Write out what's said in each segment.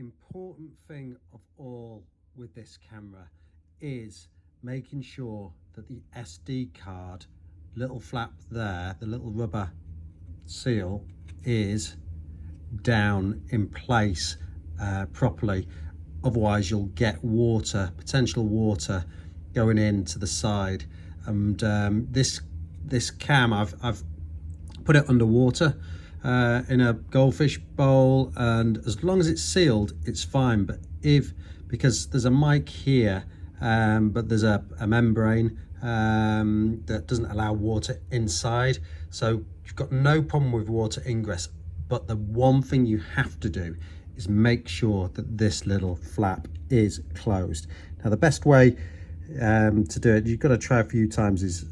important thing of all with this camera is making sure that the SD card little flap there, the little rubber seal, is down in place properly. Otherwise you'll get water, potential water, going into the side. And this cam, I've put it underwater in a goldfish bowl, and as long as it's sealed it's fine. But because there's a mic here, but there's a membrane that doesn't allow water inside, so you've got no problem with water ingress. But the one thing you have to do is make sure that this little flap is closed. Now the best way to do it, you've got to try a few times, is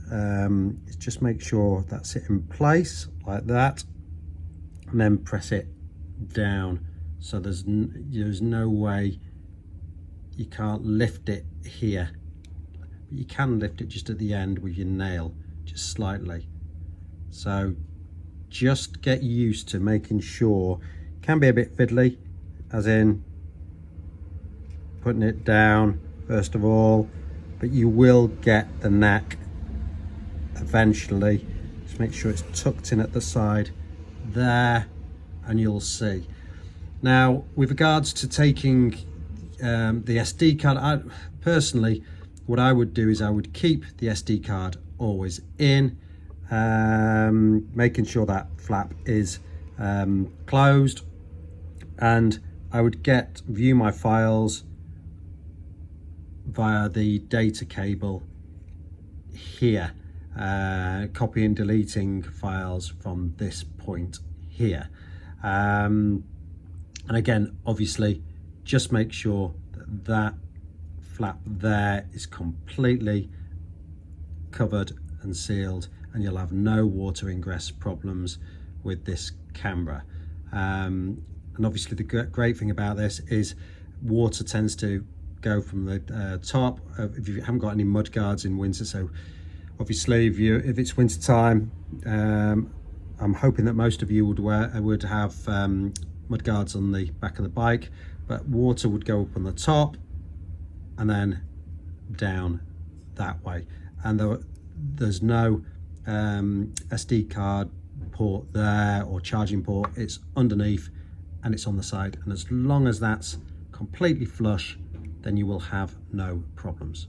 just make sure that's it in place like that, and then press it down. So there's no way, you can't lift it here, but you can lift it just at the end with your nail, just slightly. So just get used to making sure. It can be a bit fiddly, as in putting it down first of all, but you will get the knack eventually. Just make sure it's tucked in at the side there, and you'll see. Now with regards to taking the SD card, personally what I would do is I would keep the SD card always in, making sure that flap is closed, and I would view my files via the data cable here, copy and deleting files from this point here, and again obviously just make sure that that flap there is completely covered and sealed, and you'll have no water ingress problems with this camera. And obviously the great thing about this is water tends to go from the top if you haven't got any mud guards in winter. So obviously if it's winter time, I'm hoping that most of you would have mud guards on the back of the bike, but water would go up on the top and then down that way, and there's no SD card port there or charging port. It's underneath and it's on the side, and as long as that's completely flush, then you will have no problems.